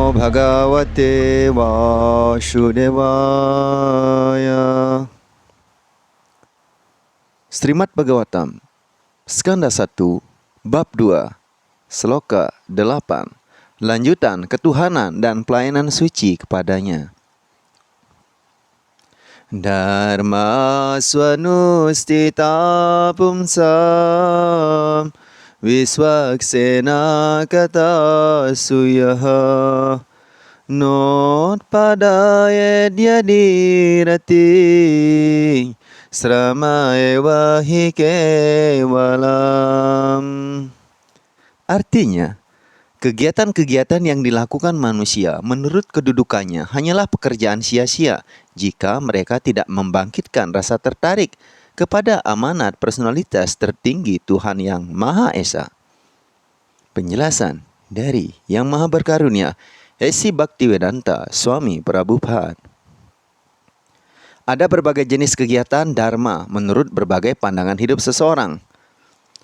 Bhagavate Vasudevaya. Srimad Bhagavatam Skanda 1 Bab 2 Sloka 8. Lanjutan ketuhanan dan pelayanan suci kepadanya. Dharma swanustita pumsam Visvaksena kata suyaha Not padayet yadirati Sramaewa hi kevalam. Artinya, kegiatan-kegiatan yang dilakukan manusia menurut kedudukannya hanyalah pekerjaan sia-sia jika mereka tidak membangkitkan rasa tertarik kepada amanat personalitas tertinggi Tuhan Yang Maha Esa. Penjelasan dari Yang Maha Berkarunia, Esi Bhaktivedanta Swami Prabhupada. Ada berbagai jenis kegiatan dharma menurut berbagai pandangan hidup seseorang.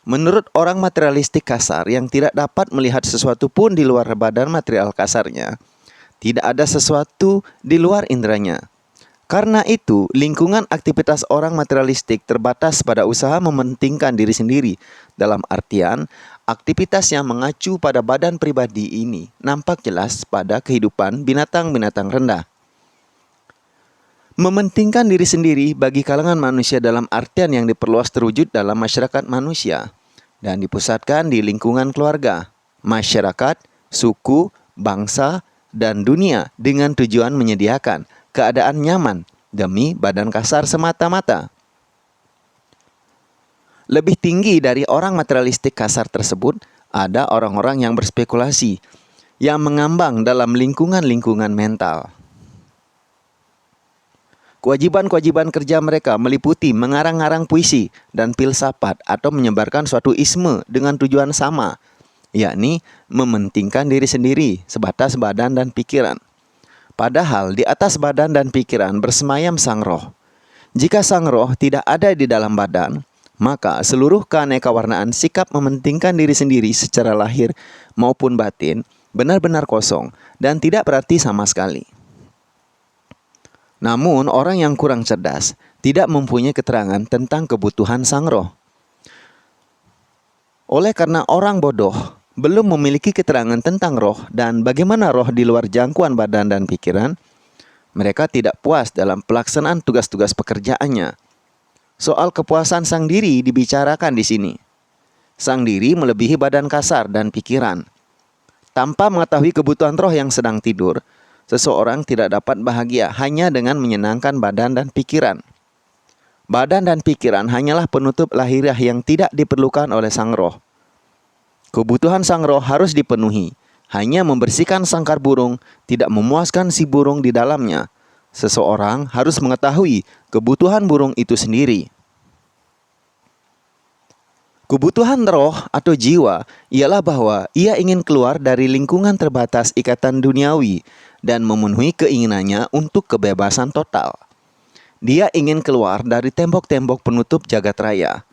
Menurut orang materialistik kasar yang tidak dapat melihat sesuatu pun di luar badan material kasarnya, tidak ada sesuatu di luar indranya. Karena itu, lingkungan aktivitas orang materialistik terbatas pada usaha mementingkan diri sendiri. Dalam artian, aktivitas yang mengacu pada badan pribadi ini nampak jelas pada kehidupan binatang-binatang rendah. Mementingkan diri sendiri bagi kalangan manusia dalam artian yang diperluas terwujud dalam masyarakat manusia dan dipusatkan di lingkungan keluarga, masyarakat, suku, bangsa, dan dunia dengan tujuan menyediakan keadaan nyaman demi badan kasar semata-mata. Lebih tinggi dari orang materialistik kasar tersebut, ada orang-orang yang berspekulasi, yang mengambang dalam lingkungan-lingkungan mental. Kewajiban-kewajiban kerja mereka meliputi mengarang-arang puisi dan filsafat atau menyebarkan suatu isme dengan tujuan sama, yakni mementingkan diri sendiri sebatas badan dan pikiran. Padahal di atas badan dan pikiran bersemayam sang roh. Jika sang roh tidak ada di dalam badan, maka seluruh keanekarwarnaan sikap mementingkan diri sendiri secara lahir maupun batin benar-benar kosong dan tidak berarti sama sekali. Namun orang yang kurang cerdas tidak mempunyai keterangan tentang kebutuhan sang roh. Oleh karena orang bodoh belum memiliki keterangan tentang roh dan bagaimana roh di luar jangkauan badan dan pikiran, mereka tidak puas dalam pelaksanaan tugas-tugas pekerjaannya. Soal kepuasan sang diri dibicarakan di sini. Sang diri melebihi badan kasar dan pikiran. Tanpa mengetahui kebutuhan roh yang sedang tidur, seseorang tidak dapat bahagia hanya dengan menyenangkan badan dan pikiran. Badan dan pikiran hanyalah penutup lahiriah yang tidak diperlukan oleh sang roh. Kebutuhan sang roh harus dipenuhi. Hanya membersihkan sangkar burung tidak memuaskan si burung di dalamnya. Seseorang harus mengetahui kebutuhan burung itu sendiri. Kebutuhan roh atau jiwa ialah bahwa ia ingin keluar dari lingkungan terbatas ikatan duniawi dan memenuhi keinginannya untuk kebebasan total. Dia ingin keluar dari tembok-tembok penutup jagat raya.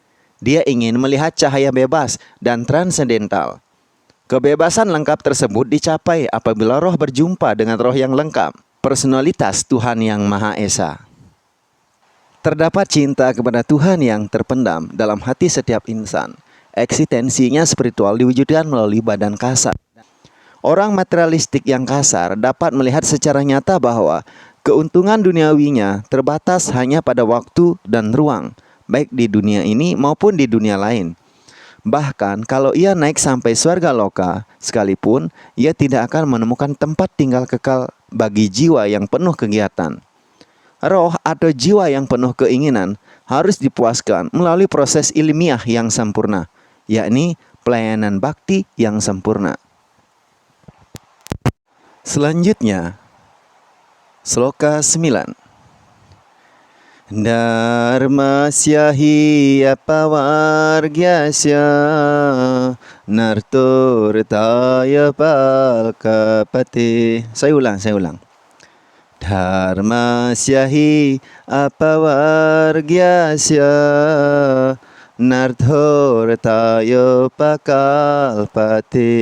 Dia ingin melihat cahaya bebas dan transendental. Kebebasan lengkap tersebut dicapai apabila roh berjumpa dengan roh yang lengkap, personalitas Tuhan Yang Maha Esa. Terdapat cinta kepada Tuhan yang terpendam dalam hati setiap insan. Eksistensinya spiritual diwujudkan melalui badan kasar. Orang materialistik yang kasar dapat melihat secara nyata bahwa keuntungan duniawinya terbatas hanya pada waktu dan ruang, baik di dunia ini maupun di dunia lain. Bahkan kalau ia naik sampai surga loka sekalipun, ia tidak akan menemukan tempat tinggal kekal bagi jiwa yang penuh kegiatan. Roh atau jiwa yang penuh keinginan harus dipuaskan melalui proses ilmiah yang sempurna, yakni pelayanan bakti yang sempurna. Selanjutnya, Sloka 9. Dharmasya apavargyasya nartortaya palkapate. Saya ulang. Dharmasya apavargyasya nartortaya palkapate.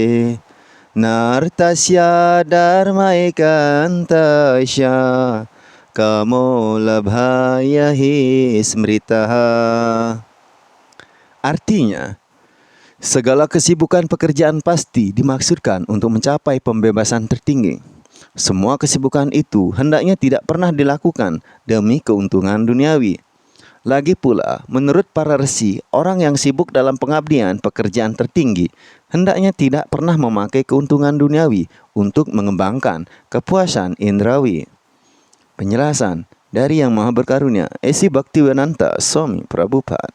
Nartasya dharmaikantasya kamolabhaya hi smritaha. Artinya, segala kesibukan pekerjaan pasti dimaksudkan untuk mencapai pembebasan tertinggi. Semua kesibukan itu hendaknya tidak pernah dilakukan demi keuntungan duniawi. Lagi pula, menurut para resi, orang yang sibuk dalam pengabdian pekerjaan tertinggi hendaknya tidak pernah memakai keuntungan duniawi untuk mengembangkan kepuasan indrawi. Penjelasan dari Yang Maha Berkarunia, Esi Bhaktivedanta Swami Prabhupada.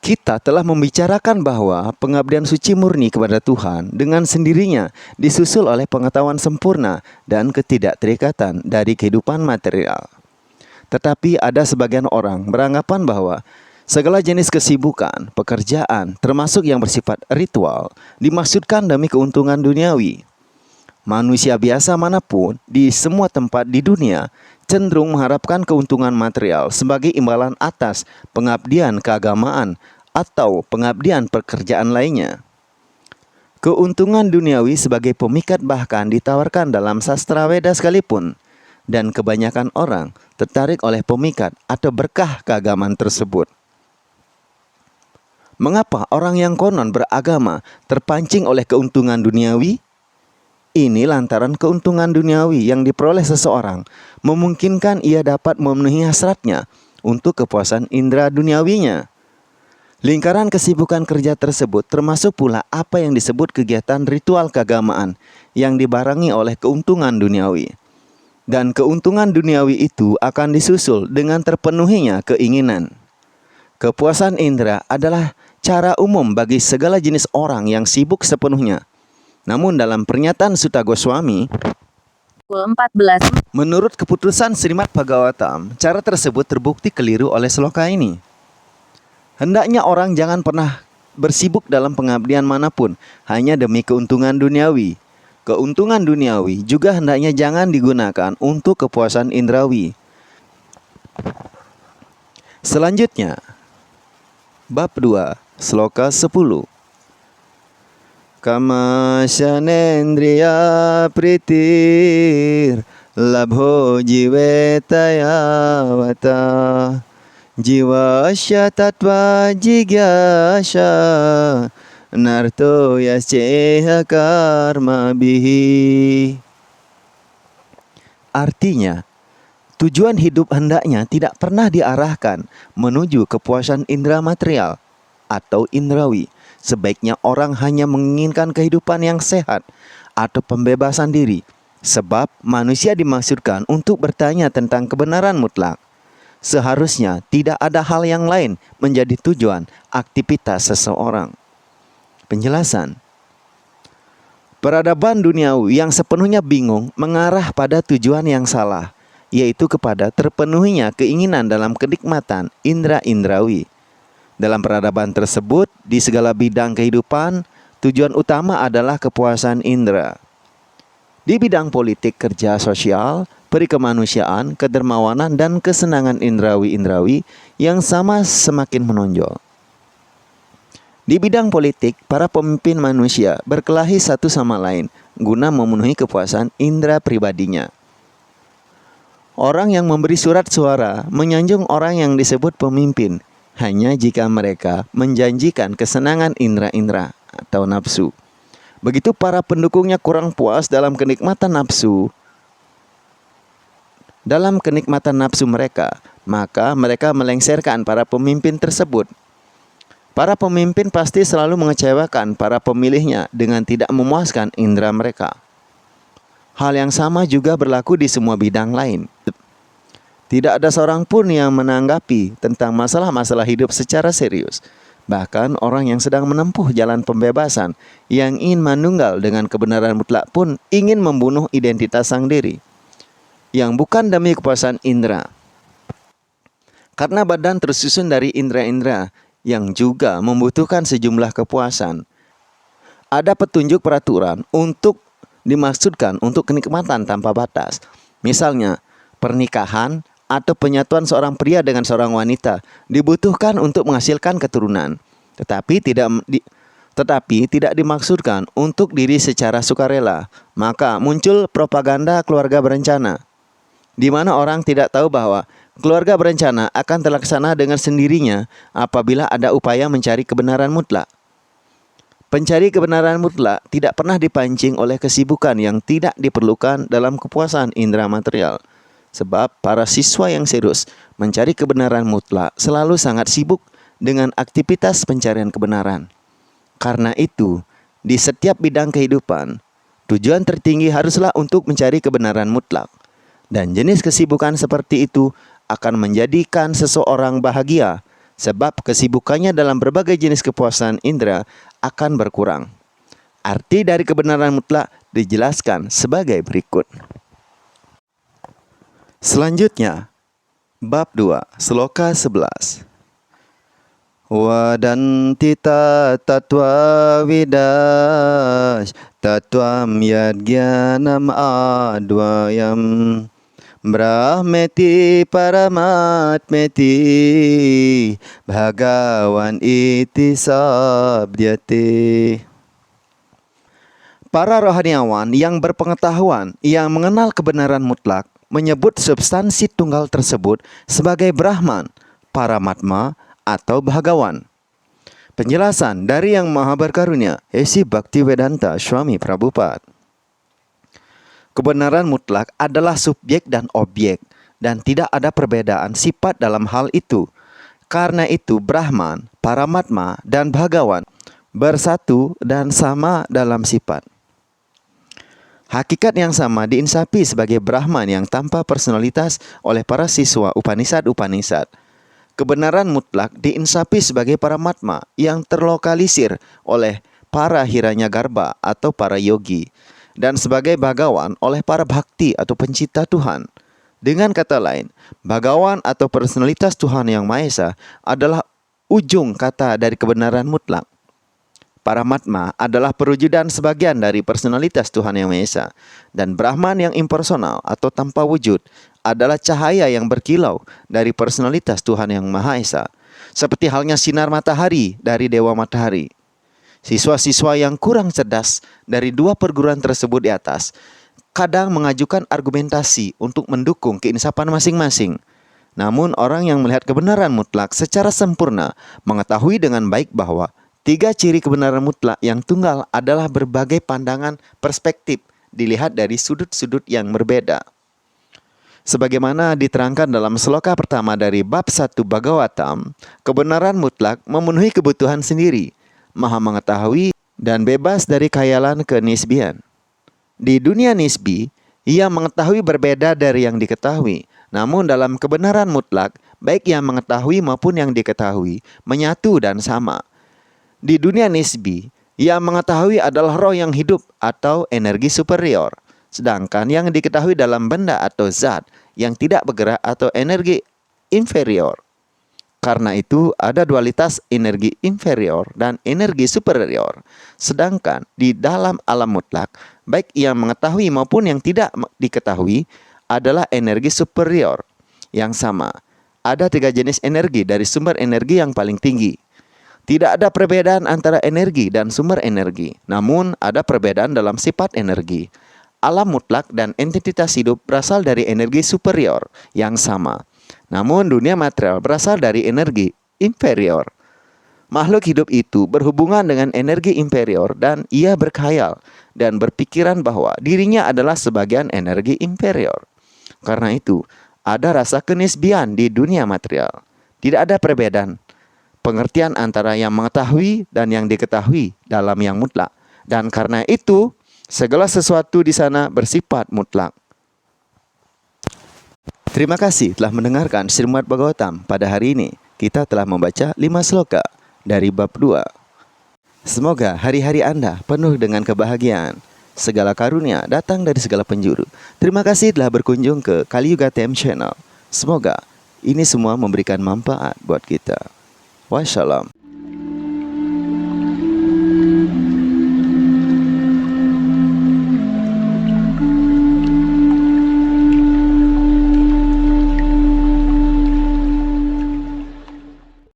Kita telah membicarakan bahwa pengabdian suci murni kepada Tuhan dengan sendirinya disusul oleh pengetahuan sempurna dan ketidakterikatan dari kehidupan material. Tetapi ada sebagian orang beranggapan bahwa segala jenis kesibukan, pekerjaan, termasuk yang bersifat ritual, dimaksudkan demi keuntungan duniawi. Manusia biasa manapun di semua tempat di dunia cenderung mengharapkan keuntungan material sebagai imbalan atas pengabdian keagamaan atau pengabdian pekerjaan lainnya. Keuntungan duniawi sebagai pemikat bahkan ditawarkan dalam sastra Weda sekalipun, dan kebanyakan orang tertarik oleh pemikat atau berkah keagamaan tersebut. Mengapa orang yang konon beragama terpancing oleh keuntungan duniawi? Ini lantaran keuntungan duniawi yang diperoleh seseorang memungkinkan ia dapat memenuhi hasratnya untuk kepuasan indera duniawinya. Lingkaran kesibukan kerja tersebut termasuk pula apa yang disebut kegiatan ritual keagamaan yang dibarengi oleh keuntungan duniawi. Dan keuntungan duniawi itu akan disusul dengan terpenuhinya keinginan. Kepuasan indera adalah cara umum bagi segala jenis orang yang sibuk sepenuhnya. Namun dalam pernyataan Sutta Goswami 14. Menurut keputusan Srimad Bhagavatam, cara tersebut terbukti keliru oleh sloka ini. Hendaknya orang jangan pernah bersibuk dalam pengabdian manapun hanya demi keuntungan duniawi. Keuntungan duniawi juga hendaknya jangan digunakan untuk kepuasan indrawi. Selanjutnya, bab 2, sloka 10. Kama syanendriya pritir labho jivetayavata jiwasya tatva jigyasya narto yasceha karma bihi. Artinya, tujuan hidup hendaknya tidak pernah diarahkan menuju kepuasan indera material atau indrawi. Sebaiknya orang hanya menginginkan kehidupan yang sehat atau pembebasan diri, sebab manusia dimaksudkan untuk bertanya tentang kebenaran mutlak. Seharusnya tidak ada hal yang lain menjadi tujuan aktivitas seseorang. Penjelasan. Peradaban duniawi yang sepenuhnya bingung mengarah pada tujuan yang salah, yaitu kepada terpenuhinya keinginan dalam kenikmatan indera indrawi. Dalam peradaban tersebut, di segala bidang kehidupan, tujuan utama adalah kepuasan indera. Di bidang politik, kerja sosial, perikemanusiaan, kedermawanan, dan kesenangan indrawi-indrawi yang sama semakin menonjol. Di bidang politik, para pemimpin manusia berkelahi satu sama lain guna memenuhi kepuasan indera pribadinya. Orang yang memberi surat suara menyanjung orang yang disebut pemimpin hanya jika mereka menjanjikan kesenangan indera-indera atau nafsu. Begitu para pendukungnya kurang puas dalam kenikmatan nafsu mereka, maka mereka melengsarkan para pemimpin tersebut. Para pemimpin pasti selalu mengecewakan para pemilihnya dengan tidak memuaskan indera mereka. Hal yang sama juga berlaku di semua bidang lain. Tidak ada seorang pun yang menanggapi tentang masalah-masalah hidup secara serius. Bahkan orang yang sedang menempuh jalan pembebasan, yang ingin manunggal dengan kebenaran mutlak pun ingin membunuh identitas sang diri, yang bukan demi kepuasan indera. Karena badan tersusun dari indera-indera yang juga membutuhkan sejumlah kepuasan, ada petunjuk peraturan untuk dimaksudkan untuk kenikmatan tanpa batas. Misalnya, pernikahan atau penyatuan seorang pria dengan seorang wanita dibutuhkan untuk menghasilkan keturunan, tetapi tetapi tidak dimaksudkan untuk diri secara sukarela. Maka muncul propaganda keluarga berencana, di mana orang tidak tahu bahwa keluarga berencana akan terlaksana dengan sendirinya apabila ada upaya mencari kebenaran mutlak. Pencari kebenaran mutlak tidak pernah dipancing oleh kesibukan yang tidak diperlukan dalam kepuasan indera material. Sebab para siswa yang serius mencari kebenaran mutlak selalu sangat sibuk dengan aktivitas pencarian kebenaran. Karena itu, di setiap bidang kehidupan, tujuan tertinggi haruslah untuk mencari kebenaran mutlak. Dan jenis kesibukan seperti itu akan menjadikan seseorang bahagia, sebab kesibukannya dalam berbagai jenis kepuasan indera akan berkurang. Arti dari kebenaran mutlak dijelaskan sebagai berikut. Selanjutnya, bab 2, sloka 11. Wadantita tatwa vidas tatwam yadgyanam advayam brahmeti paramatmeti bhagawan iti sabdyate. Para rohaniawan yang berpengetahuan yang mengenal kebenaran mutlak menyebut substansi tunggal tersebut sebagai Brahman, Paramatma, atau Bhagawan. Penjelasan dari Yang Maha Berkarunia, Esi Bhaktivedanta Swami Prabhupada. Kebenaran mutlak adalah subjek dan objek, dan tidak ada perbedaan sifat dalam hal itu. Karena itu Brahman, Paramatma, dan Bhagawan bersatu dan sama dalam sifat. Hakikat yang sama diinsapi sebagai Brahman yang tanpa personalitas oleh para siswa Upanishad-Upanishad. Kebenaran mutlak diinsapi sebagai Paramatma yang terlokalisir oleh para Hiranyagarbha atau para yogi, dan sebagai Bhagawan oleh para bhakti atau pencipta Tuhan. Dengan kata lain, Bhagawan atau personalitas Tuhan Yang Maha Esa adalah ujung kata dari kebenaran mutlak. Paramatma adalah perwujudan sebagian dari personalitas Tuhan Yang Maha Esa, dan Brahman yang impersonal atau tanpa wujud adalah cahaya yang berkilau dari personalitas Tuhan Yang Maha Esa, seperti halnya sinar matahari dari Dewa Matahari. Siswa-siswa yang kurang cerdas dari dua perguruan tersebut di atas kadang mengajukan argumentasi untuk mendukung keinsapan masing-masing. Namun orang yang melihat kebenaran mutlak secara sempurna mengetahui dengan baik bahwa tiga ciri kebenaran mutlak yang tunggal adalah berbagai pandangan perspektif dilihat dari sudut-sudut yang berbeda. Sebagaimana diterangkan dalam sloka pertama dari bab 1 Bhagavatam, kebenaran mutlak memenuhi kebutuhan sendiri, maha mengetahui dan bebas dari khayalan kenisbian. Di dunia nisbi, ia mengetahui berbeda dari yang diketahui. Namun dalam kebenaran mutlak, baik yang mengetahui maupun yang diketahui menyatu dan sama. Di dunia nisbi, yang mengetahui adalah roh yang hidup atau energi superior. Sedangkan yang diketahui dalam benda atau zat yang tidak bergerak atau energi inferior. Karena itu ada dualitas energi inferior dan energi superior. Sedangkan di dalam alam mutlak, baik yang mengetahui maupun yang tidak diketahui adalah energi superior yang sama. Ada tiga jenis energi dari sumber energi yang paling tinggi. Tidak ada perbedaan antara energi dan sumber energi, namun ada perbedaan dalam sifat energi. Alam mutlak dan entitas hidup berasal dari energi superior yang sama. Namun dunia material berasal dari energi inferior. Makhluk hidup itu berhubungan dengan energi inferior dan ia berkhayal dan berpikiran bahwa dirinya adalah sebagian energi inferior. Karena itu, ada rasa kenisbian di dunia material. Tidak ada perbedaan pengertian antara yang mengetahui dan yang diketahui dalam yang mutlak. Dan karena itu, segala sesuatu di sana bersifat mutlak. Terima kasih telah mendengarkan Srimad Bhagavatam pada hari ini. Kita telah membaca 5 sloka dari bab 2. Semoga hari-hari Anda penuh dengan kebahagiaan. Segala karunia datang dari segala penjuru. Terima kasih telah berkunjung ke Kaliyuga TM Channel. Semoga ini semua memberikan manfaat buat kita. Wassalam.